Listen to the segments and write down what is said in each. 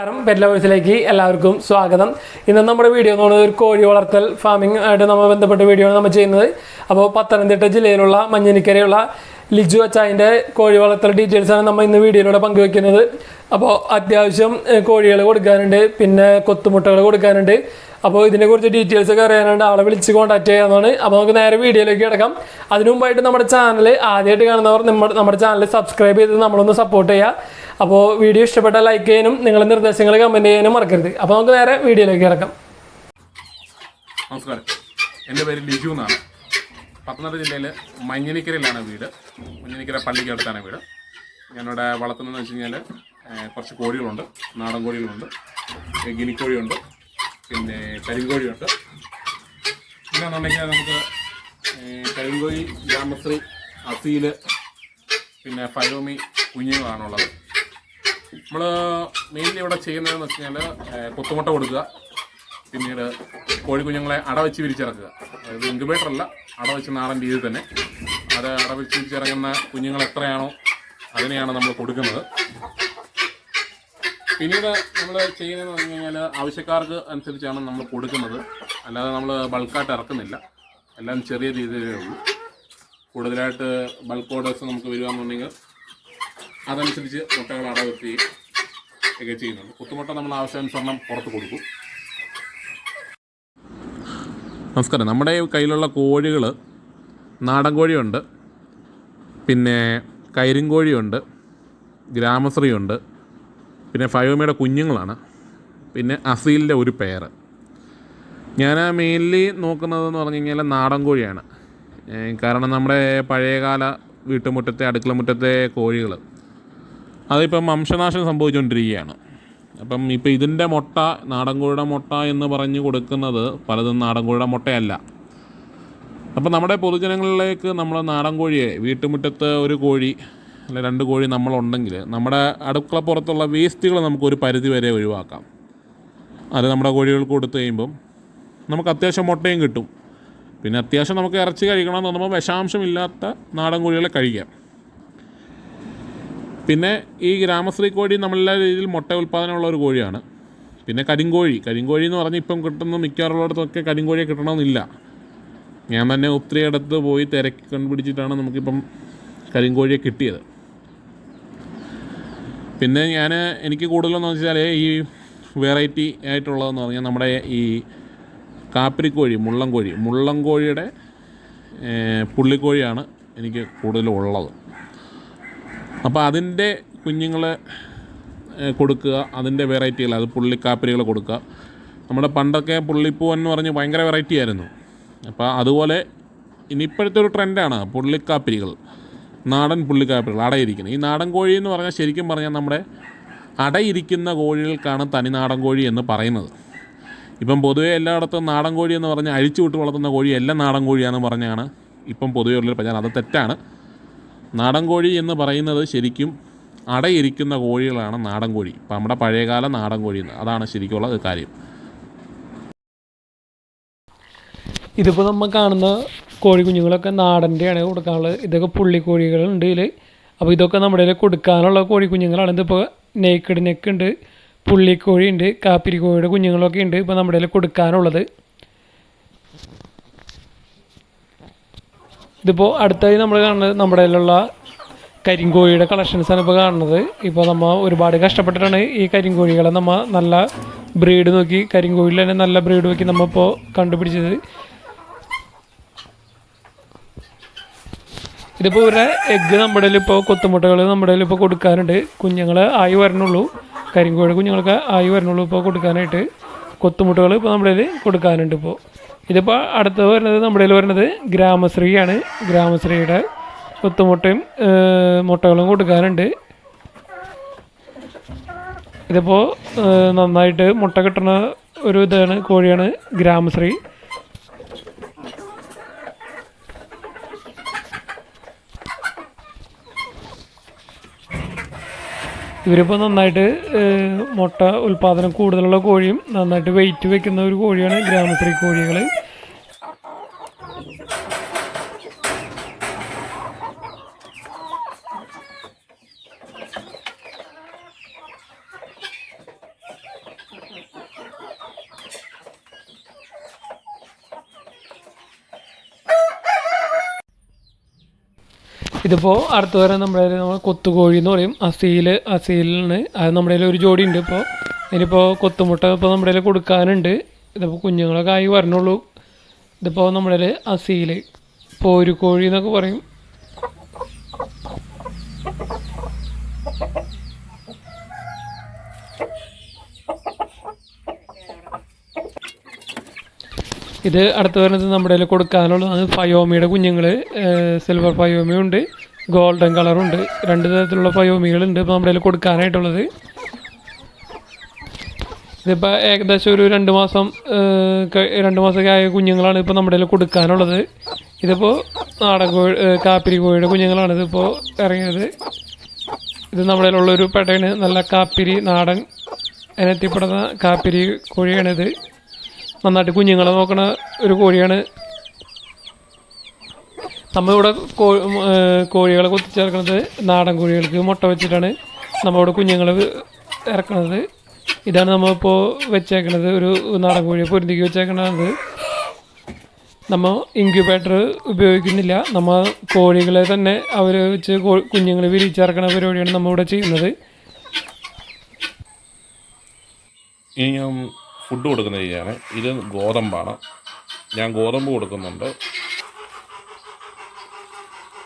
നമസ്കാരം പെറ്റ് ലവേഴ്സിലേക്ക് എല്ലാവർക്കും സ്വാഗതം. ഇന്ന് നമ്മുടെ വീഡിയോ എന്ന് പറയുന്നത് ഒരു കോഴി വളർത്തൽ ഫാമിംഗ് ആയിട്ട് നമ്മൾ ബന്ധപ്പെട്ട വീഡിയോ ആണ് നമ്മൾ ചെയ്യുന്നത്. അപ്പോൾ പത്തനംതിട്ട ജില്ലയിലുള്ള മഞ്ഞനിക്കരയുള്ള ലിജു അച്ചായൻ്റെ കോഴി വളർത്തൽ ഡീറ്റെയിൽസാണ് നമ്മൾ ഇന്ന് വീഡിയോയിലൂടെ പങ്കുവെക്കുന്നത്. അപ്പോൾ അത്യാവശ്യം കോഴികൾ കൊടുക്കാനുണ്ട്, പിന്നെ കൊത്തുമുട്ടകൾ കൊടുക്കാനുണ്ട്. അപ്പോൾ ഇതിനെക്കുറിച്ച് ഡീറ്റെയിൽസൊക്കെ അറിയാനുണ്ട്, ആളെ വിളിച്ച് കോൺടാക്ട് ചെയ്യാവുന്നതാണ്. അപ്പോൾ നമുക്ക് നേരെ വീഡിയോയിലേക്ക് കിടക്കാം. അതിനു മുമ്പായിട്ട് നമ്മുടെ ചാനൽ ആദ്യമായിട്ട് കാണുന്നവർ നമ്മുടെ ചാനൽ സബ്സ്ക്രൈബ് ചെയ്ത് നമ്മളൊന്ന് സപ്പോർട്ട് ചെയ്യുക. അപ്പോൾ വീഡിയോ ഇഷ്ടപ്പെട്ടാൽ ലൈക്ക് ചെയ്യാനും നിങ്ങളുടെ നിർദ്ദേശങ്ങൾ കമൻറ്റ് ചെയ്യാനും മറക്കരുത്. അപ്പോൾ നമുക്ക് നേരെ വീഡിയോയിലേക്ക് കിടക്കാം. നമസ്കാരം, എൻ്റെ പേര് ലിജു എന്നാണ്. പത്തനംതിട്ട ജില്ലയിൽ മഞ്ഞനിക്കരയിലാണ് വീട്. മഞ്ഞനിക്കര പള്ളിക്കടുത്താണ് വീട്. ഞാനിവിടെ വളർത്തുന്നതെന്ന് വെച്ച് കഴിഞ്ഞാൽ കുറച്ച് കോഴികളുണ്ട്. നാടൻ കോഴികളുണ്ട്, ഗിനിക്കോഴിയുണ്ട്, പിന്നെ കരിങ്കോഴിയുണ്ട്. പിന്നെന്നുണ്ടെങ്കിൽ നമുക്ക് കരിങ്കോഴി, ഗ്രാമശ്രീ, അസീൽ, പിന്നെ ഫയോമി കുഞ്ഞുങ്ങളാണുള്ളത്. നമ്മൾ മെയിൻലി ഇവിടെ ചെയ്യുന്നതെന്ന് വെച്ച് കഴിഞ്ഞാൽ കൊത്തുമുട്ട കൊടുക്കുക, പിന്നീട് കോഴിക്കുഞ്ഞുങ്ങളെ അടവെച്ച് വിരിച്ചിറക്കുക. അതായത് ഇൻക്യുബേറ്ററല്ല, അടവെച്ച് നാടൻ രീതിയിൽ തന്നെ അത് അടവെച്ച് വിരിച്ചിറങ്ങുന്ന കുഞ്ഞുങ്ങൾ എത്രയാണോ അതിനെയാണ് നമ്മൾ കൊടുക്കുന്നത്. പിന്നീട് നമ്മൾ ചെയ്യുന്നതെന്ന് പറഞ്ഞു കഴിഞ്ഞാൽ ആവശ്യക്കാർക്ക് അനുസരിച്ചാണ് നമ്മൾ കൊടുക്കുന്നത്, അല്ലാതെ നമ്മൾ ബൾക്കായിട്ട് ഇറക്കുന്നില്ല. എല്ലാം ചെറിയ രീതിയിലേ ഉള്ളൂ. കൂടുതലായിട്ട് ബൾക്ക് ഓർഡേഴ്സ് നമുക്ക് വരികയെന്നുണ്ടെങ്കിൽ അതനുസരിച്ച് മുട്ടകൾ അടവെത്തി ഒക്കെ ചെയ്യുന്നുണ്ട്. കുത്തുമുട്ട നമ്മൾ ആവശ്യാനുസരണം പുറത്ത് കൊടുക്കും. നമസ്കാരം, നമ്മുടെ കയ്യിലുള്ള കോഴികൾ നാടൻ കോഴിയുണ്ട്, പിന്നെ കരിങ്കോഴിയുണ്ട്, ഗ്രാമശ്രീയുണ്ട്, പിന്നെ ഫയോമിയുടെ കുഞ്ഞുങ്ങളാണ്, പിന്നെ അസീലിൻ്റെ ഒരു പെയർ. ഞാൻ മെയിൻലി നോക്കുന്നതെന്ന് പറഞ്ഞു കഴിഞ്ഞാൽ നാടൻ കോഴിയാണ്. കാരണം നമ്മുടെ പഴയകാല വീട്ടുമുറ്റത്തെ അടുക്കള മുറ്റത്തെ കോഴികൾ അതിപ്പം വംശനാശം സംഭവിച്ചുകൊണ്ടിരിക്കുകയാണ്. അപ്പം ഇപ്പം ഇതിൻ്റെ മുട്ട, നാടൻ കോഴിയുടെ മുട്ട എന്ന് പറഞ്ഞ് കൊടുക്കുന്നത് പലതും നാടൻ കോഴിയുടെ മുട്ടയല്ല. അപ്പം നമ്മുടെ പൊതുജനങ്ങളിലേക്ക് നമ്മൾ നാടൻ കോഴിയെ, വീട്ടുമുറ്റത്ത് ഒരു കോഴി അല്ല 2 കോഴി നമ്മളുണ്ടെങ്കിൽ നമ്മുടെ അടുക്കള പുറത്തുള്ള വേസ്റ്റുകൾ നമുക്കൊരു പരിധി വരെ ഒഴിവാക്കാം. അത് നമ്മുടെ കോഴികൾക്ക് കൊടുത്തു കഴിയുമ്പം നമുക്ക് അത്യാവശ്യം മുട്ടയും കിട്ടും. പിന്നെ അത്യാവശ്യം നമുക്ക് ഇറച്ചി കഴിക്കണമെന്ന് തോന്നുമ്പോൾ വിഷാംശമില്ലാത്ത നാടൻ കോഴികളെ കഴിക്കാം. പിന്നെ ഈ ഗ്രാമശ്രീ കോഴി നമ്മളെല്ലാ രീതിയിൽ മുട്ട ഉൽപ്പാദനമുള്ള ഒരു കോഴിയാണ്. പിന്നെ കരിങ്കോഴി എന്ന് പറഞ്ഞാൽ ഇപ്പം കിട്ടുന്ന മിക്കവാറുള്ളിടത്തൊക്കെ കരിങ്കോഴിയെ കിട്ടണമെന്നില്ല. ഞാൻ തന്നെ ഒത്തിരി ഇടത്ത് പോയി തിരക്കി കണ്ടുപിടിച്ചിട്ടാണ് നമുക്കിപ്പം കരിങ്കോഴിയെ കിട്ടിയത്. പിന്നെ എനിക്ക് കൂടുതലെന്ന് വെച്ചാൽ ഈ വെറൈറ്റി ആയിട്ടുള്ളതെന്ന് പറഞ്ഞാൽ നമ്മുടെ ഈ കാപ്പിരിക്കോഴി, മുള്ളൻകോഴിയുടെ പുള്ളിക്കോഴിയാണ് എനിക്ക് കൂടുതലും ഉള്ളത്. അപ്പോൾ അതിൻ്റെ കുഞ്ഞുങ്ങൾ കൊടുക്കുക, അതിൻ്റെ വെറൈറ്റികൾ, അത് പുള്ളിക്കാപ്പിരികൾ കൊടുക്കുക. നമ്മുടെ പണ്ടൊക്കെ പുള്ളിപ്പൂവൻ എന്ന് പറഞ്ഞ് ഭയങ്കര വെറൈറ്റി ആയിരുന്നു. അപ്പോൾ അതുപോലെ ഇനിയിപ്പോഴത്തെ ഒരു ട്രെൻഡാണ് പുള്ളിക്കാപ്പിരികൾ, നാടൻ പുള്ളിക്കാപ്പിരികൾ, അടയിരിക്കുന്നത്. ഈ നാടൻ കോഴി എന്ന് പറഞ്ഞാൽ ശരിക്കും പറഞ്ഞാൽ നമ്മുടെ അടയിരിക്കുന്ന കോഴികൾക്കാണ് തനി നാടൻ കോഴി എന്ന് പറയുന്നത്. ഇപ്പം പൊതുവേ എല്ലായിടത്തും നാടൻ കോഴി എന്ന് പറഞ്ഞാൽ അഴിച്ചു വിട്ട് വളർത്തുന്ന കോഴി എല്ലാം നാടൻ കോഴിയാണെന്ന് പറഞ്ഞാണ് ഇപ്പം പൊതുവേ ഉള്ളൊരു പ്രചാരം. അത് തെറ്റാണ്. നാടൻ കോഴി എന്ന് പറയുന്നത് ശരിക്കും അടയിരിക്കുന്ന കോഴികളാണ് നാടൻ കോഴി. ഇപ്പം നമ്മുടെ പഴയകാല നാടൻ കോഴി, അതാണ് ശരിക്കുള്ള കാര്യം. ഇതിപ്പോൾ നമ്മൾ കാണുന്ന കോഴി കുഞ്ഞുങ്ങളൊക്കെ നാടൻ്റെയാണ് കൊടുക്കാനുള്ളത്. ഇതൊക്കെ പുള്ളിക്കോഴികളുണ്ട് ഇതിൽ. അപ്പോൾ ഇതൊക്കെ നമ്മുടെ കയ്യിൽ കൊടുക്കാനുള്ള കോഴി കുഞ്ഞുങ്ങളാണ്. ഇതിപ്പോൾ നേക്കഡ് നെക്ക് ഉണ്ട്, പുള്ളിക്കോഴി ഉണ്ട്, കാപ്പിരിക്കോഴിയുടെ കുഞ്ഞുങ്ങളൊക്കെ ഉണ്ട് ഇപ്പോൾ നമ്മുടെ കയ്യിൽ കൊടുക്കാനുള്ളത്. ഇതിപ്പോൾ അടുത്തായി നമ്മൾ കാണുന്നത് നമ്മുടെ കയ്യിലുള്ള കരിങ്കോഴിയുടെ കളക്ഷൻസാണ് ഇപ്പോൾ കാണുന്നത്. ഇപ്പോൾ നമ്മൾ ഒരുപാട് കഷ്ടപ്പെട്ടിട്ടാണ് ഈ കരിങ്കോഴികളെ നമ്മൾ നല്ല ബ്രീഡ് നോക്കി, കരിങ്കോഴിയിൽ തന്നെ നല്ല ബ്രീഡ് നോക്കി നമ്മൾ ഇപ്പോൾ കണ്ടുപിടിച്ചത്. ഇതിപ്പോൾ ഇവരുടെ എഗ്ഗ് നമ്മുടെ കയ്യിൽ ഇപ്പോൾ കൊത്തുമുട്ടകൾ നമ്മുടെ കയ്യിൽ ഇപ്പോൾ കൊടുക്കാനുണ്ട്. കുഞ്ഞുങ്ങൾ ആയി വരണുള്ളൂ, കരിങ്കോഴി കുഞ്ഞുങ്ങൾക്ക് ആയി വരണുള്ളൂ ഇപ്പോൾ കൊടുക്കാനായിട്ട്. കൊത്തുമുട്ടകൾ ഇപ്പോൾ നമ്മുടെ കയ്യിൽ കൊടുക്കാനുണ്ട്. ഇതിപ്പോൾ അടുത്ത് വരുന്നത് നമ്മുടെ കയ്യിൽ വരുന്നത് ഗ്രാമശ്രീയാണ്. ഗ്രാമശ്രീയുടെ കൊത്തുമുട്ടയും മുട്ടകളും കൊടുക്കാനുണ്ട്. ഇതിപ്പോൾ നന്നായിട്ട് മുട്ട കിട്ടുന്ന ഒരു കോഴിയാണ് ഗ്രാമശ്രീ. ഇവരിപ്പോൾ നന്നായിട്ട് മുട്ട ഉൽപ്പാദനം കൂടുതലുള്ള കോഴിയും നന്നായിട്ട് വെയിറ്റ് വെക്കുന്ന ഒരു കോഴിയാണ് ഗ്രാമശ്രീ കോഴികൾ. ഇതിപ്പോൾ അടുത്ത് വരെ നമ്മുടെ നമ്മൾ കൊത്തുകോഴി എന്ന് പറയും, അസീലിന് അത് നമ്മുടെ കയ്യിൽ ഒരു ജോഡി ഉണ്ട്. ഇപ്പോൾ ഇനിയിപ്പോൾ കൊത്തുമുട്ട ഇപ്പോൾ നമ്മുടെ കയ്യിൽ കൊടുക്കാനുണ്ട്. ഇതിപ്പോൾ കുഞ്ഞുങ്ങളൊക്കെ ആയി വരണുള്ളൂ. ഇതിപ്പോൾ നമ്മുടെ കയ്യിൽ അസീൽ, പോരുകോഴി എന്നൊക്കെ പറയും. ഇത് അടുത്ത് വരുന്നത് നമ്മുടെ കയ്യിൽ കൊടുക്കാനുള്ളതാണ് ഫയോമിയുടെ കുഞ്ഞുങ്ങൾ. സിൽവർ ഫയോമിയുണ്ട്, ഗോൾഡൻ കളറുണ്ട്, 2 തരത്തിലുള്ള ഫയോമികളുണ്ട് ഇപ്പോൾ നമ്മുടെ കയ്യിൽ കൊടുക്കാനായിട്ടുള്ളത്. ഇതിപ്പോൾ ഏകദേശം ഒരു 2 മാസമൊക്കെ ആയ കുഞ്ഞുങ്ങളാണ് ഇപ്പോൾ നമ്മുടെ കയ്യിൽ കൊടുക്കാനുള്ളത്. ഇതിപ്പോൾ നാടൻ കാപ്പിരി കോഴിയുടെ കുഞ്ഞുങ്ങളാണ് ഇതിപ്പോൾ ഇറങ്ങിയത്. ഇത് നമ്മുടെ കയ്യിലുള്ളൊരു പെടയാണ്, നല്ല കാപ്പിരി നാടൻ ഇനത്തിൽപ്പെടുന്ന കാപ്പിരി കോഴിയാണിത്. നന്നായിട്ട് കുഞ്ഞുങ്ങളെ നോക്കണ ഒരു കോഴിയാണ്. നമ്മളിവിടെ കോഴികളെ കൊത്തിച്ചേർക്കുന്നത് നാടൻ കോഴികൾക്ക് മുട്ട വെച്ചിട്ടാണ് നമ്മളിവിടെ കുഞ്ഞുങ്ങൾ ഇറക്കുന്നത്. ഇതാണ് നമ്മളിപ്പോൾ വെച്ചേക്കണത്, ഒരു നാടൻ കോഴിയെ പൊരുന്തിക്ക് വെച്ചേക്കണത്. നമ്മൾ ഇൻക്യുബേറ്റർ ഉപയോഗിക്കുന്നില്ല, നമ്മൾ കോഴികളെ തന്നെ അവർ വെച്ച് കുഞ്ഞുങ്ങൾ വിരിച്ചിറക്കണ പരിപാടിയാണ് നമ്മളിവിടെ ചെയ്യുന്നത്. ഇനി ഞാൻ ഫുഡ് കൊടുക്കുന്ന രീതിയാണ്. ഇത് ഗോതമ്പാണ്, ഞാൻ ഗോതമ്പ് കൊടുക്കുന്നുണ്ട്.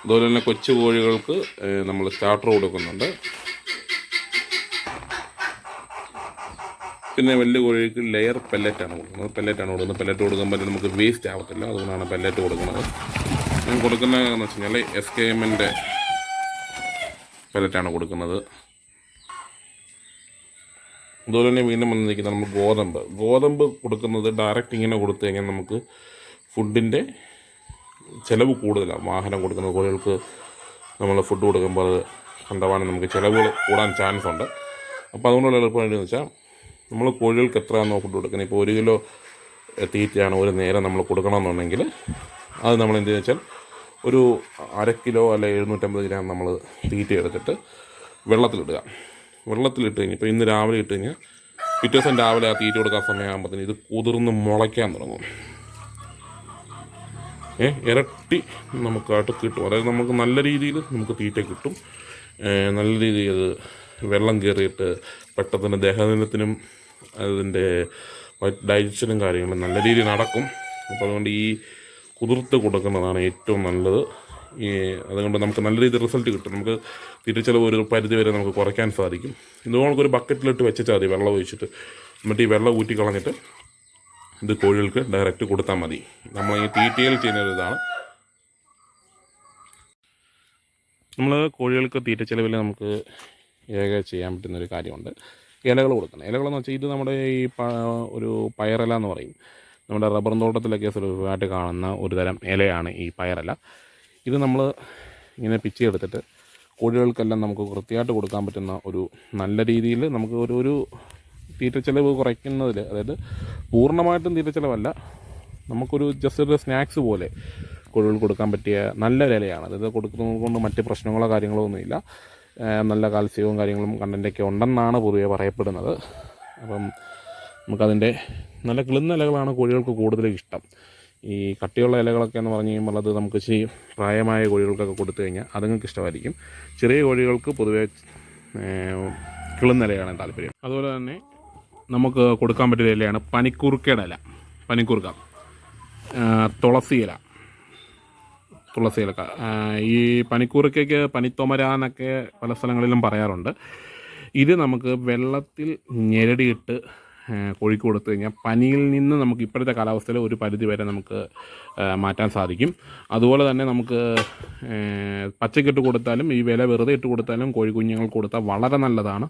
അതുപോലെ തന്നെ കൊച്ചു കോഴികൾക്ക് നമ്മൾ സ്റ്റാർട്ടർ കൊടുക്കുന്നുണ്ട്. പിന്നെ വലിയ കോഴികൾക്ക് ലെയർ പെല്ലറ്റാണ് കൊടുക്കുന്നത്. പെല്ലറ്റ് കൊടുക്കുമ്പോൾ നമുക്ക് വേസ്റ്റ് ആവത്തില്ല, അതുകൊണ്ടാണ് പെല്ലറ്റ് കൊടുക്കുന്നത്. ഞാൻ കൊടുക്കുന്നതെന്ന് വെച്ച് കഴിഞ്ഞാൽ SKMൻ്റെ പെല്ലറ്റാണ് കൊടുക്കുന്നത്. അതുപോലെ തന്നെ വീണ്ടും വന്നിരിക്കുന്നത് നമ്മൾ ഗോതമ്പ് കൊടുക്കുന്നത് ഡയറക്റ്റ് ഇങ്ങനെ കൊടുത്തു കഴിഞ്ഞാൽ നമുക്ക് ഫുഡിൻ്റെ ചിലവ് കൂടുതലാണ്. വാഹനം കൊടുക്കുന്ന കോഴികൾക്ക് നമ്മൾ ഫുഡ് കൊടുക്കുമ്പോൾ അത് കണ്ടവാനും നമുക്ക് ചിലവുകൾ കൂടാൻ ചാൻസ് ഉണ്ട്. അപ്പോൾ അതുകൊണ്ടുള്ള എളുപ്പമാണെന്ന് വെച്ചാൽ നമ്മൾ കോഴികൾക്ക് എത്രയാണോ ഫുഡ് കൊടുക്കുന്നത്, ഇപ്പോൾ 1 കിലോ തീറ്റയാണ് ഒരു നേരം നമ്മൾ കൊടുക്കണമെന്നുണ്ടെങ്കിൽ അത് നമ്മൾ എന്ത് വെച്ചാൽ ഒരു 1/2 കിലോ അല്ലെ 750 ഗ്രാം നമ്മൾ തീറ്റ എടുത്തിട്ട് വെള്ളത്തിലിട്ട് കഴിഞ്ഞ് ഇപ്പോൾ ഇന്ന് രാവിലെ ഇട്ട് കഴിഞ്ഞാൽ പിറ്റേ ദിവസം രാവിലെ ആ തീറ്റ കൊടുക്കാൻ സമയമാകുമ്പോഴത്തേന് ഇത് കുതിർന്ന് മുളയ്ക്കാൻ തുടങ്ങും. ഇരട്ടി നമുക്കായിട്ട് കിട്ടും. അതായത് നമുക്ക് നല്ല രീതിയിൽ നമുക്ക് തീറ്റ കിട്ടും. നല്ല രീതിയിൽ അത് വെള്ളം കയറിയിട്ട് പെട്ടെന്ന് ദഹനത്തിനും അതിൻ്റെ ഡൈജഷനും കാര്യങ്ങളും നല്ല രീതിയിൽ നടക്കും. അപ്പോൾ അതുകൊണ്ട് ഈ കുതിർത്ത് കൊടുക്കുന്നതാണ് ഏറ്റവും നല്ലത്. അതുകൊണ്ട് നമുക്ക് നല്ല രീതിയിൽ റിസൾട്ട് കിട്ടും. നമുക്ക് തിരിച്ചെലവ് ഒരു പരിധി വരെ നമുക്ക് കുറയ്ക്കാൻ സാധിക്കും. ഇതുപോലൊരു ബക്കറ്റിലിട്ട് വെച്ചാൽ മതി, വെള്ളം ഒഴിച്ചിട്ട്. എന്നിട്ട് ഈ വെള്ളം ഊറ്റി കളഞ്ഞിട്ട് ഇത് കോഴികൾക്ക് ഡയറക്റ്റ് കൊടുത്താൽ മതി. നമ്മൾ ഈ തീറ്റയിൽ ചെയ്യുന്ന ഇതാണ്. നമ്മൾ കോഴികൾക്ക് തീറ്റ ചെലവിൽ നമുക്ക് ചെയ്യാൻ പറ്റുന്നൊരു കാര്യമുണ്ട്, ഇലകൾ കൊടുക്കണം. ഇലകളെന്ന് വെച്ചാൽ ഇത് നമ്മുടെ ഈ ഒരു പയറില എന്ന് പറയും. നമ്മുടെ റബ്ബർ തോട്ടത്തിലൊക്കെ സുലഭമായിട്ട് കാണുന്ന ഒരു തരം ഇലയാണ് ഈ പയറില. ഇത് നമ്മൾ ഇങ്ങനെ പിച്ചെടുത്തിട്ട് കോഴികൾക്കെല്ലാം നമുക്ക് വൃത്തിയായിട്ട് കൊടുക്കാൻ പറ്റുന്ന ഒരു നല്ല രീതിയിൽ നമുക്ക് ഒരു തീറ്റ ചെലവ് കുറയ്ക്കുന്നതിൽ, അതായത് പൂർണ്ണമായിട്ടും തീറ്റ ചെലവല്ല, നമുക്കൊരു ജസ്റ്റ് ഒരു സ്നാക്സ് പോലെ കോഴികൾക്ക് കൊടുക്കാൻ പറ്റിയ നല്ലൊരു ഇലയാണ്. അതായത് കൊടുക്കുന്നത് കൊണ്ട് മറ്റ് പ്രശ്നങ്ങളോ കാര്യങ്ങളോ ഒന്നുമില്ല. നല്ല കാൽസ്യവും കാര്യങ്ങളും കണ്ടൻറ്റൊക്കെ ഉണ്ടെന്നാണ് പൊതുവെ പറയപ്പെടുന്നത്. അപ്പം നമുക്കതിൻ്റെ നല്ല കിളുന്ന ഇലകളാണ് കോഴികൾക്ക് കൂടുതലും ഇഷ്ടം. ഈ കട്ടിയുള്ള ഇലകളൊക്കെ എന്ന് പറഞ്ഞു കഴിയുമ്പോൾ അത് നമുക്ക് പ്രായമായ കോഴികൾക്കൊക്കെ കൊടുത്തു കഴിഞ്ഞാൽ അതുങ്ങൾക്ക് ഇഷ്ടമായിരിക്കും. ചെറിയ കോഴികൾക്ക് പൊതുവെ കിളുന്ന ഇലയാണ് താല്പര്യം. അതുപോലെ തന്നെ നമുക്ക് കൊടുക്കാൻ പറ്റിയ ഇലയാണ് പനിക്കൂർക്കയുടെ ഇല, തുളസി ഇല. ഈ പനിക്കൂർക്കയ്ക്ക് പനിത്തോമര എന്നൊക്കെ പല സ്ഥലങ്ങളിലും പറയാറുണ്ട്. ഇത് നമുക്ക് വെള്ളത്തിൽ ഞെരടിയിട്ട് കോഴിക്ക് കൊടുത്തു കഴിഞ്ഞാൽ പനിയിൽ നിന്ന് നമുക്ക് ഇപ്പോഴത്തെ കാലാവസ്ഥയിൽ ഒരു പരിധി വരെ നമുക്ക് മാറ്റാൻ സാധിക്കും. അതുപോലെ തന്നെ നമുക്ക് പച്ചക്കിട്ട് കൊടുത്താലും ഈ വില വെറുതെ ഇട്ട് കൊടുത്താലും കോഴിക്കുഞ്ഞുങ്ങൾക്ക് കൊടുത്താൽ വളരെ നല്ലതാണ്.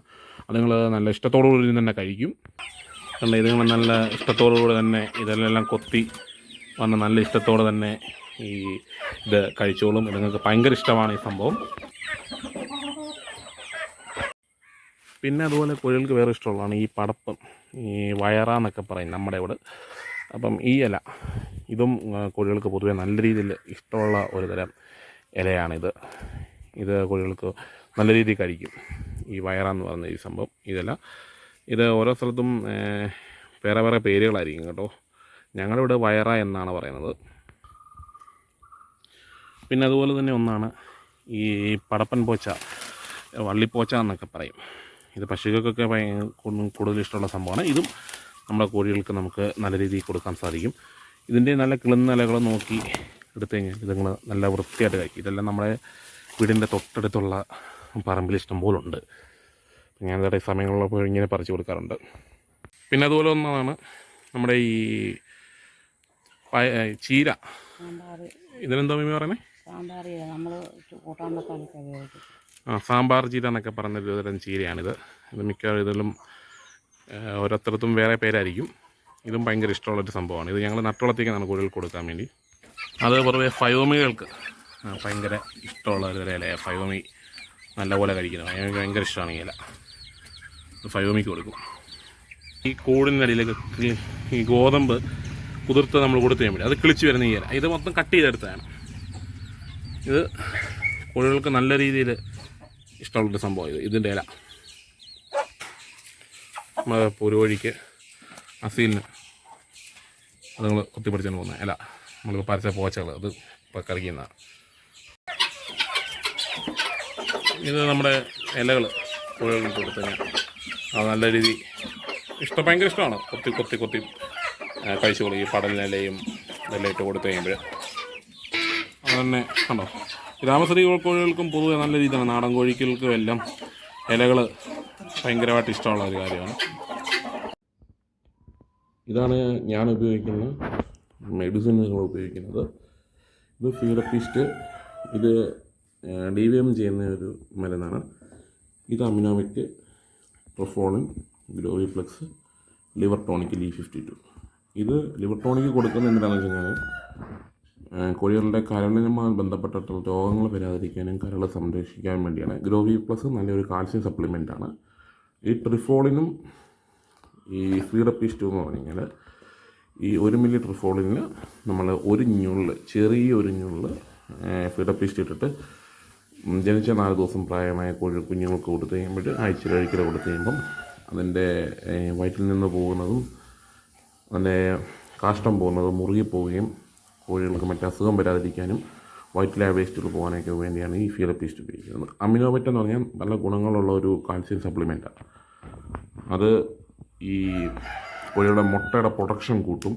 അതുങ്ങൾ നല്ല ഇഷ്ടത്തോടുകൂടി തന്നെ കഴിക്കും. കാരണം ഇതുങ്ങൾ നല്ല ഇഷ്ടത്തോടുകൂടി തന്നെ ഇതെല്ലാം കൊത്തി വന്ന് നല്ല ഇഷ്ടത്തോടെ തന്നെ ഇത് കഴിച്ചോളും. ഇതുങ്ങൾക്ക് ഭയങ്കര ഇഷ്ടമാണ് ഈ സംഭവം. പിന്നെ അതുപോലെ കോഴികൾക്ക് വേറെ ഇഷ്ടമുള്ളതാണ് ഈ പടപ്പം, ഈ വയറ എന്നൊക്കെ പറയും നമ്മുടെ ഇവിടെ. അപ്പം ഈ ഇല ഇതും കോഴികൾക്ക് പൊതുവെ നല്ല രീതിയിൽ ഇഷ്ടമുള്ള ഒരു തരം ഇലയാണിത്. ഇത് കോഴികൾക്ക് നല്ല രീതിയിൽ കഴിക്കും. ഈ വയറ എന്ന് പറയുന്ന ഈ സംഭവം, ഇത് ഓരോ സ്ഥലത്തും വേറെ വേറെ പേരുകളായിരിക്കും കേട്ടോ. ഞങ്ങളിവിടെ വയറ എന്നാണ് പറയുന്നത്. പിന്നെ അതുപോലെ തന്നെ ഒന്നാണ് ഈ പടപ്പൻ പോച്ച, വള്ളിപ്പോച്ച എന്നൊക്കെ പറയും. ഇത് പശുക്കൾക്കൊക്കെ കൂടുതൽ ഇഷ്ടമുള്ള സംഭവമാണ്. ഇതും നമ്മുടെ കോഴികൾക്ക് നമുക്ക് നല്ല രീതിയിൽ കൊടുക്കാൻ സാധിക്കും. ഇതിൻ്റെ നല്ല കിളുന്ന ഇലകൾ നോക്കി എടുത്തു കഴിഞ്ഞാൽ ഇതുങ്ങൾ നല്ല വൃത്തിയായിട്ട് കഴിക്കും. ഇതെല്ലാം നമ്മുടെ വീടിൻ്റെ തൊട്ടടുത്തുള്ള പറമ്പിൽ ഇഷ്ടം പോലെ ഉണ്ട്. ഞാനിവിടെ സമയങ്ങളിലപ്പോൾ ഇങ്ങനെ പറിച്ചു കൊടുക്കാറുണ്ട്. പിന്നെ അതുപോലെ ഒന്നാണ് നമ്മുടെ ഈ ചീര. ഇതിനെന്താ മീമ പറയുന്നത്? സാമ്പാർ ചീര എന്നൊക്കെ പറഞ്ഞൊരു തരം ചീരയാണിത്. ഇത് മിക്കവാറും ഇതിലും ഓരോരുത്തർക്കും വേറെ പേരായിരിക്കും. ഇതും ഭയങ്കര ഇഷ്ടമുള്ളൊരു സംഭവമാണ്. ഇത് ഞങ്ങൾ നട്ടുവളത്തേക്കാണ് കോഴികൾക്ക് കൊടുക്കാൻ വേണ്ടി. അത് പൊതുവെ ഫയോമികൾക്ക് ഭയങ്കര ഇഷ്ടമുള്ള ഒരു ഇലയാണ്. ഫയോമി നല്ലപോലെ കഴിക്കുന്നത് എനിക്ക് ഭയങ്കര ഇഷ്ടമാണ് ഈ ഇല. ഫയോമിക്ക് കൊടുക്കും. ഈ കൂടിൻ്റെ അടിയിലേക്ക് ഈ ഗോതമ്പ് കുതിർത്ത് നമ്മൾ കൊടുത്തു കഴിയുമ്പോൾ അത് കിളിച്ച് വരുന്ന ഈ ഇല, ഇത് മൊത്തം കട്ട് ചെയ്തെടുത്തതാണ്. ഇത് കോഴികൾക്ക് നല്ല രീതിയിൽ ഇഷ്ടമുള്ളൊരു സംഭവം. ഇതിൻ്റെ ഇല നമ്മൾ പൊരുവഴിക്ക് അസീലിന് അതുങ്ങൾ കുത്തിപ്പിടിച്ചാണ് പോകുന്നത് ഇല. നമ്മളിപ്പോൾ പരച്ച പോച്ചകൾ അത് ഇപ്പോൾ കറിക്കുന്നതാണ്. ഇത് നമ്മുടെ ഇലകൾ കോഴികൾക്ക് കൊടുത്തു കഴിഞ്ഞാൽ അത് നല്ല രീതി ഭയങ്കര ഇഷ്ടമാണ്. കൊത്തി കഴിച്ചോളൂ. ഈ പടലിനിലയും ഇതെല്ലാം ഇട്ട് കൊടുത്തു കഴിയുമ്പോൾ അതുതന്നെ കണ്ടോ. ഗ്രാമശ്രീ കോഴികൾക്കും പൊതുവെ നല്ല രീതിയാണ്. നാടൻ കോഴികൾക്കും എല്ലാം ഇലകൾ ഭയങ്കരമായിട്ട് ഇഷ്ടമുള്ള ഒരു കാര്യമാണ്. ഇതാണ് ഞാൻ ഉപയോഗിക്കുന്ന മെഡിസിനുകൾ ഉപയോഗിക്കുന്നത്. ഇത് ഫീഡപ്പിസ്റ്റ്, ഇത് DVM ചെയ്യുന്ന ഒരു മരുന്നാണ്. ഇത് അമിനോമിക്, ട്രൊഫോളിൻ, ഗ്രോവിപ്ലക്സ്, ലിവർ ടോണിക് E52. ഇത് ലിവർ ടോണിക് കൊടുക്കുന്നത് എന്തിനാണെന്ന് വെച്ച് കഴിഞ്ഞാൽ കോഴികളുടെ കരളിനുമായി ബന്ധപ്പെട്ടിട്ടുള്ള രോഗങ്ങൾ വരാതിരിക്കാനും കരൾ സംരക്ഷിക്കാനും വേണ്ടിയാണ്. ഗ്രോവിപ്ലസ് നല്ലൊരു കാൽസ്യം സപ്ലിമെൻ്റാണ്. ഈ ട്രിഫോളിനും ഈ ഫീഡപ്പിസ്റ്റും എന്ന് പറഞ്ഞു കഴിഞ്ഞാൽ ഈ 1 മില്ലി ട്രിഫോളിന് നമ്മൾ ചെറിയൊരു ഞുള്ളിൽ ഫീഡപ്പിസ്റ്റ് ഇട്ടിട്ട് ജനിച്ച 4 ദിവസം പ്രായമായ കുഞ്ഞുങ്ങൾക്ക് കൊടുത്തു കഴിയുമ്പോൾ ആഴ്ചയിൽ ഒരിക്കൽ കൊടുത്തു കഴിയുമ്പം അതിൻ്റെ വയറ്റിൽ നിന്ന് പോകുന്നതും അതിൻ്റെ കാഷ്ടം പോകുന്നതും മുറുകിപ്പോവുകയും കോഴികൾക്ക് മറ്റ് അസുഖം വരാതിരിക്കാനും വയറ്റിലെ വേസ്റ്റുകൾ പോകാനൊക്കെ വേണ്ടിയാണ് ഈ ഫീഡപ്പിസ്റ്റ് ഉപയോഗിക്കുന്നത്. അമിനോമെറ്റ് എന്ന് പറഞ്ഞാൽ നല്ല ഗുണങ്ങളുള്ള ഒരു കാൽസ്യം സപ്ലിമെൻറ്റാണ്. അത് ഈ കോഴികളുടെ മുട്ടയുടെ പ്രൊഡക്ഷൻ കൂട്ടും.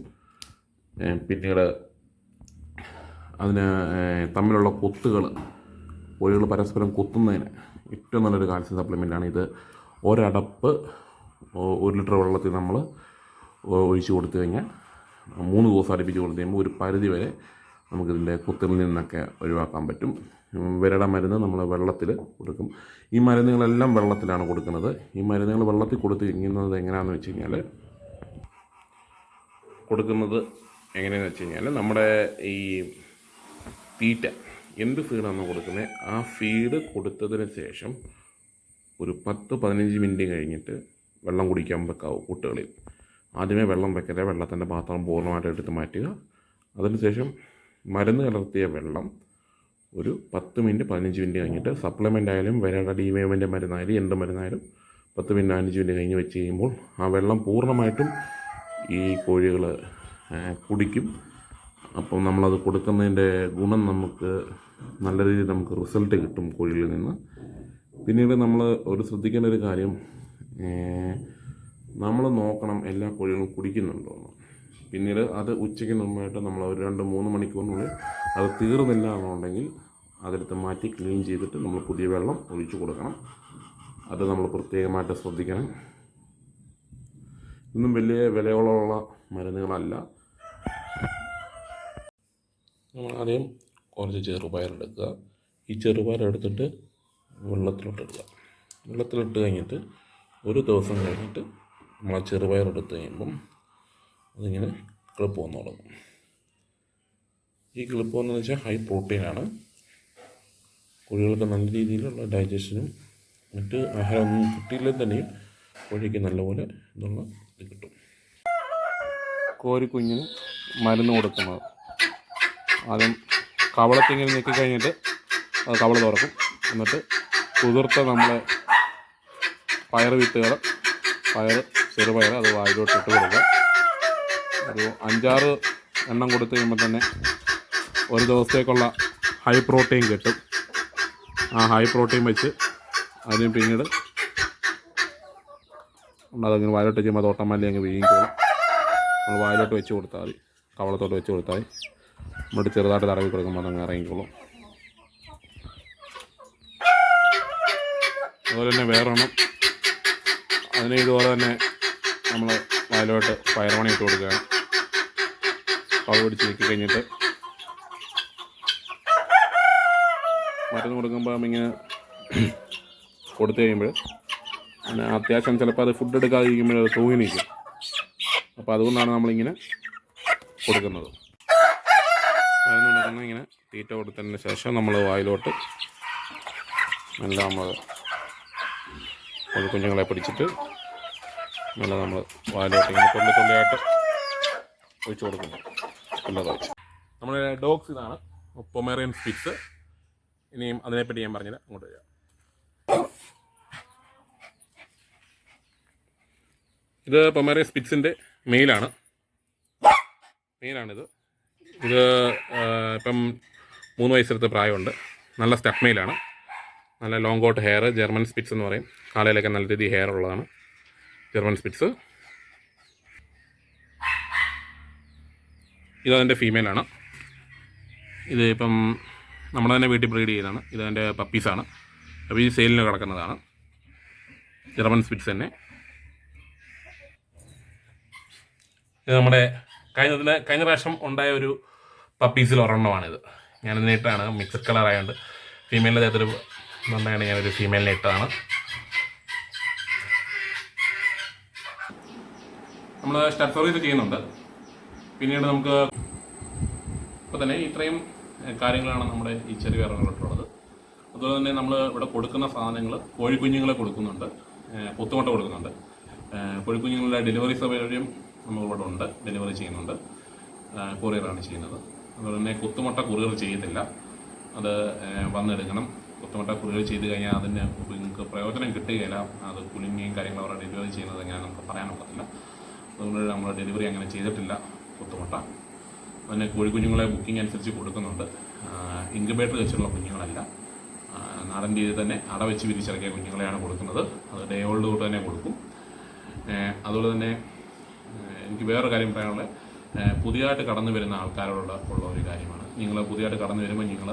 പിന്നീട് അതിന് തമ്മിലുള്ള കൊത്തുകൾ, കോഴികൾ പരസ്പരം കൊത്തുന്നതിന് ഏറ്റവും നല്ലൊരു കാൽസ്യം സപ്ലിമെൻ്റാണ് ഇത്. ഒരടപ്പ് 1 ലിറ്റർ വെള്ളത്തിൽ നമ്മൾ ഒഴിച്ച് കൊടുത്തു കഴിഞ്ഞാൽ 3 ദിവസം അടുപ്പിച്ച് കൊടുത്തു കഴിയുമ്പോൾ ഒരു പരിധി വരെ നമുക്കിതിൻ്റെ കുത്തിൽ നിന്നൊക്കെ ഒഴിവാക്കാൻ പറ്റും. വിരട മരുന്ന് നമ്മൾ വെള്ളത്തിൽ കൊടുക്കും. ഈ മരുന്നുകളെല്ലാം വെള്ളത്തിലാണ് കൊടുക്കുന്നത്. ഈ മരുന്നുകൾ വെള്ളത്തിൽ കൊടുത്ത് കഴിയുന്നത് എങ്ങനെയാണെന്ന് വെച്ച് കഴിഞ്ഞാൽ നമ്മുടെ ഈ തീറ്റ എന്ത് ഫീഡാണോ കൊടുക്കുന്നത് ആ ഫീഡ് കൊടുത്തതിന് ശേഷം ഒരു 10-15 മിനിറ്റ് കഴിഞ്ഞിട്ട് വെള്ളം കുടിക്കാൻ വെക്കാവൂ കുട്ടികളിൽ. ആദ്യമേ വെള്ളം വെക്കരുത്. വെള്ളത്തിൻ്റെ പാത്രം പൂർണ്ണമായിട്ട് എടുത്ത് മാറ്റുക. അതിനുശേഷം മരുന്ന് കലർത്തിയ വെള്ളം ഒരു 10 മിനിറ്റ് 15 മിനിറ്റ് കഴിഞ്ഞിട്ട് സപ്ലിമെൻ്റ് ആയാലും വരേണ്ട DVMൻ്റെ മരുന്നായാലും എന്ത് മരുന്നായാലും 10 മിനിറ്റ് 15 മിനിറ്റ് കഴിഞ്ഞ് വെച്ച് കഴിയുമ്പോൾ ആ വെള്ളം പൂർണ്ണമായിട്ടും ഈ കോഴികൾ കുടിക്കും. അപ്പം നമ്മളത് കൊടുക്കുന്നതിൻ്റെ ഗുണം നമുക്ക് നല്ല രീതിയിൽ നമുക്ക് റിസൾട്ട് കിട്ടും കോഴികളിൽ നിന്ന്. പിന്നീട് നമ്മൾ ശ്രദ്ധിക്കേണ്ട ഒരു കാര്യം, നമ്മൾ നോക്കണം എല്ലാ കോഴികളും കുടിക്കുന്നുണ്ടോ എന്ന്. പിന്നീട് അത് ഉച്ചയ്ക്ക് മുമ്പായിട്ട് നമ്മൾ ഒരു 2-3 മണിക്കൂറിനുള്ളിൽ അത് തീർന്നില്ല എന്നുണ്ടെങ്കിൽ അതെടുത്ത് മാറ്റി ക്ലീൻ ചെയ്തിട്ട് നമ്മൾ പുതിയ വെള്ളം ഒഴിച്ചു കൊടുക്കണം. അത് നമ്മൾ പ്രത്യേകമായിട്ട് ശ്രദ്ധിക്കണം. ഇന്നും വലിയ വിലയുള്ള മരുന്നുകളല്ല. നമ്മൾ ആദ്യം കുറച്ച് ചെറുപയറെടുക്കുക. ഈ ചെറുപയറെടുത്തിട്ട് വെള്ളത്തിലിട്ട് കഴിഞ്ഞിട്ട് ഒരു ദിവസം കഴിഞ്ഞിട്ട് നമ്മൾ ആ ചെറുപയറെടുത്ത് കഴിയുമ്പം അതിങ്ങനെ കിളിപ്പ് വന്നു തുടങ്ങും. ഈ കിളിപ്പ് വന്നെന്ന് വെച്ചാൽ ഹൈ പ്രോട്ടീനാണ്. കോഴികൾക്ക് നല്ല രീതിയിലുള്ള ഡൈജഷനും മറ്റ് ആഹാരമൊന്നും കിട്ടിയില്ലെങ്കിൽ തന്നെയും കോഴിക്ക് നല്ലപോലെ ഇതുള്ള ഇത് കിട്ടും. കോഴിക്കുഞ്ഞിന് മരുന്ന് കൊടുക്കുന്നത് ആദ്യം കവളത്തിങ്ങനെ ഞെക്കി കഴിഞ്ഞിട്ട് അത് കവള തുറക്കും. എന്നിട്ട് കുതിർത്ത നമ്മളെ വിത്തുകൾ ചെറുപയർ അത് വായിലോട്ട് ഇട്ട് കൊടുക്കുക. ഒരു 5-6 എണ്ണം കൊടുത്തു കഴിയുമ്പോൾ തന്നെ ഒരു ദിവസത്തേക്കുള്ള ഹൈ പ്രോട്ടീൻ കിട്ടും. ആ ഹൈ പ്രോട്ടീൻ വെച്ച് അതിന് പിന്നീട് അതങ്ങനെ വായിലോട്ട് വെച്ചുമ്പോൾ അത് ഓട്ടോമാറ്റിക് അങ്ങ് വീങ്ങിക്കോളും. നമ്മൾ വായിലോട്ട് വെച്ച് കൊടുത്താൽ മതി, കവളത്തോട്ട് വെച്ച് കൊടുത്താൽ മതി. നമ്മളിട്ട് ചെറുതായിട്ട് തടവി കൊടുക്കുമ്പോൾ അതങ്ങ് ഇറങ്ങിക്കോളും. അതുപോലെ തന്നെ വേറൊരെണ്ണം അതിന് ഇതുപോലെ തന്നെ നമ്മൾ വായിലോട്ട് പയറുമണി ഇട്ട് കൊടുക്കുകയാണ്. കവ പിടിച്ച് നീക്കി കഴിഞ്ഞിട്ട് മരുന്ന് കൊടുക്കുമ്പോൾ ഇങ്ങനെ കൊടുത്തു കഴിയുമ്പോൾ പിന്നെ അത്യാവശ്യം ചിലപ്പോൾ അത് ഫുഡ് എടുക്കാതിരിക്കുമ്പോൾ അത് തൂങ്ങി നിൽക്കും. അപ്പോൾ അതുകൊണ്ടാണ് നമ്മളിങ്ങനെ കൊടുക്കുന്നത്. മരുന്ന് കൊടുക്കുന്നത് ഇങ്ങനെ തീറ്റ കൊടുത്തതിന് ശേഷം നമ്മൾ വായിലോട്ട് നല്ല നമ്മൾ കുഞ്ഞുങ്ങളെ പിടിച്ചിട്ട് നല്ല നമ്മൾ വായിലോട്ട് ഇങ്ങനെ തുള്ളിയായിട്ട് ഒഴിച്ചു കൊടുക്കുന്നു. നല്ലതായി നമ്മുടെ ഡോഗ്സ് ഇതാണ് പൊമേറിയൻ സ്പിറ്റ്സ്. ഇനിയും അതിനെപ്പറ്റി ഞാൻ പറഞ്ഞത് അങ്ങോട്ട് വരാം. ഇത് പൊമേറിയൻ സ്പിറ്റ്സിൻ്റെ മെയിലാണിത്. ഇത് ഇപ്പം 3 വയസ്സെടുത്ത പ്രായമുണ്ട്. നല്ല സ്റ്റെപ്പ് മെയിലാണ്. നല്ല long coat hair, German spitz എന്ന് പറയും. കാലയിലൊക്കെ നല്ല രീതിയിൽ ഹെയർ ഉള്ളതാണ് ജർമ്മൻ സ്പിറ്റ്സ്. ഇതതിൻ്റെ ഫീമെയിലാണ്. ഇത് ഇപ്പം നമ്മൾ തന്നെ വീട്ടിൽ ബ്രീഡ് ചെയ്തതാണ്. ഇതതിൻ്റെ പപ്പീസാണ്. അപ്പോൾ ഈ സെയിലിന് കിടക്കുന്നതാണ് ജർമ്മൻ സ്പിറ്റ്സ് തന്നെ. ഇത് നമ്മുടെ കഴിഞ്ഞ പ്രാവശ്യം ഉണ്ടായ ഒരു പപ്പീസിൽ ഒരെണ്ണമാണിത്. ഞാനിതിനെ ഇട്ടാണ്. മിക്സഡ് കളറായതുകൊണ്ട് ഫീമെയിലിൻ്റെ ദേഹത്തൊരു നന്നായാണ് ഞാനൊരു ഫീമെയിലിനെ ഇട്ടതാണ്. നമ്മൾ സ്റ്റഡ് സർവീസ് ചെയ്യുന്നുണ്ട്. പിന്നീട് നമുക്ക് ഇപ്പോൾ തന്നെ ഇത്രയും കാര്യങ്ങളാണ് നമ്മുടെ ഈ ചെറിയ ഇറങ്ങുള്ളത്. അതുപോലെ തന്നെ നമ്മൾ ഇവിടെ കൊടുക്കുന്ന സാധനങ്ങൾ കോഴിക്കുഞ്ഞുങ്ങളെ കൊടുക്കുന്നുണ്ട്, പൊത്തുമുട്ട കൊടുക്കുന്നുണ്ട്. കോഴിക്കുഞ്ഞുങ്ങളുടെ ഡെലിവറി സൗകര്യം നമ്മളിവിടെ ഉണ്ട്, ഡെലിവറി ചെയ്യുന്നുണ്ട്, കൊറിയറാണ് ചെയ്യുന്നത്. അതുപോലെ തന്നെ കൊത്തുമുട്ട കൊറിയർ ചെയ്യത്തില്ല, അത് വന്നെടുക്കണം. കൊത്തുമുട്ട കൊറിയർ ചെയ്ത് കഴിഞ്ഞാൽ അതിന് നിങ്ങൾക്ക് പ്രയോജനം കിട്ടുകയില്ല. അത് കുലുങ്ങിയും കാര്യങ്ങളും അവരുടെ ഡെലിവറി ചെയ്യുന്നത് എങ്ങനെ നമുക്ക് പറയാനൊക്കത്തില്ല. അതുകൊണ്ട് നമ്മൾ ഡെലിവറി അങ്ങനെ ചെയ്തിട്ടില്ല കൊത്തുമുട്ട. അതിന് കോഴിക്കുഞ്ഞുങ്ങളെ ബുക്കിംഗ് അനുസരിച്ച് കൊടുക്കുന്നുണ്ട്. ഇൻക്യുബേറ്റർ വെച്ചുള്ള കുഞ്ഞുങ്ങളല്ല, നാടൻ രീതിയിൽ തന്നെ അട വെച്ച് വിരിച്ചിറക്കിയ കുഞ്ഞുങ്ങളെയാണ് കൊടുക്കുന്നത്. അത് ഡേ ഓൾഡ് തൊട്ട് തന്നെ കൊടുക്കും. അതുപോലെ തന്നെ എനിക്ക് വേറൊരു കാര്യം പറയാനുള്ളത്, പുതിയതായിട്ട് കടന്നു വരുന്ന ആൾക്കാരോടുള്ള ഒരു കാര്യമാണ്. നിങ്ങൾ പുതിയതായിട്ട് കടന്നു വരുമ്പോൾ നിങ്ങൾ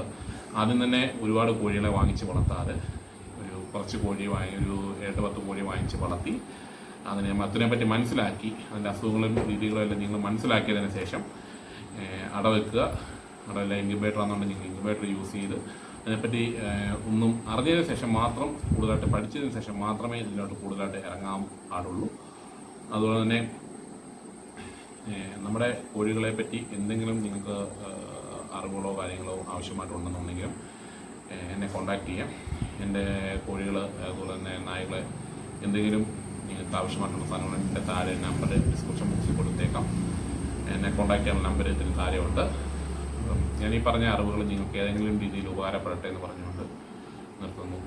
ആദ്യം തന്നെ ഒരുപാട് കോഴികളെ വാങ്ങിച്ച് വളർത്താതെ കുറച്ച് കോഴി ഒരു 8-10 കോഴി വാങ്ങിച്ച് വളർത്തി അതിനെപ്പറ്റി മനസ്സിലാക്കി അതിൻ്റെ അസുഖങ്ങളും രീതികളും എല്ലാം നിങ്ങൾ മനസ്സിലാക്കിയതിന് ശേഷം അടവെക്കുക. അടവല്ല ഇൻക്യുബേറ്റർ ആണെന്നുണ്ടെങ്കിൽ ഇൻക്യുബേറ്റർ യൂസ് ചെയ്ത് അതിനെപ്പറ്റി ഒന്നും അറിഞ്ഞതിന് ശേഷം മാത്രം, കൂടുതലായിട്ട് പഠിച്ചതിന് ശേഷം മാത്രമേ ഇതിലോട്ട് കൂടുതലായിട്ട് ഇറങ്ങാൻ പാടുള്ളൂ. അതുപോലെ തന്നെ നമ്മുടെ കോഴികളെ പറ്റി എന്തെങ്കിലും നിങ്ങൾക്ക് അറിവുകളോ കാര്യങ്ങളോ ആവശ്യമായിട്ടുണ്ടെന്നുണ്ടെങ്കിലും എന്നെ കോൺടാക്റ്റ് ചെയ്യാം. എൻ്റെ കോഴികൾ അതുപോലെ തന്നെ നായകളെ എന്തെങ്കിലും നിങ്ങൾക്ക് ആവശ്യമായിട്ടുള്ള സാധനങ്ങൾ എൻ്റെ താഴെ നമ്പർ ഡിസ്ക്രിപ്ഷൻ ബോക്സിൽ കൊടുത്തേക്കാം. എന്നെ കോൺടാക്ട് ചെയ്യാനുള്ള നമ്പർ ഇതിന് താഴെയുണ്ട്. ഞാൻ ഈ പറഞ്ഞ അറിവുകൾ നിങ്ങൾക്ക് ഏതെങ്കിലും രീതിയിൽ ഉപകാരപ്പെടട്ടെ എന്ന് പറഞ്ഞുകൊണ്ട് നിർത്തുന്നു.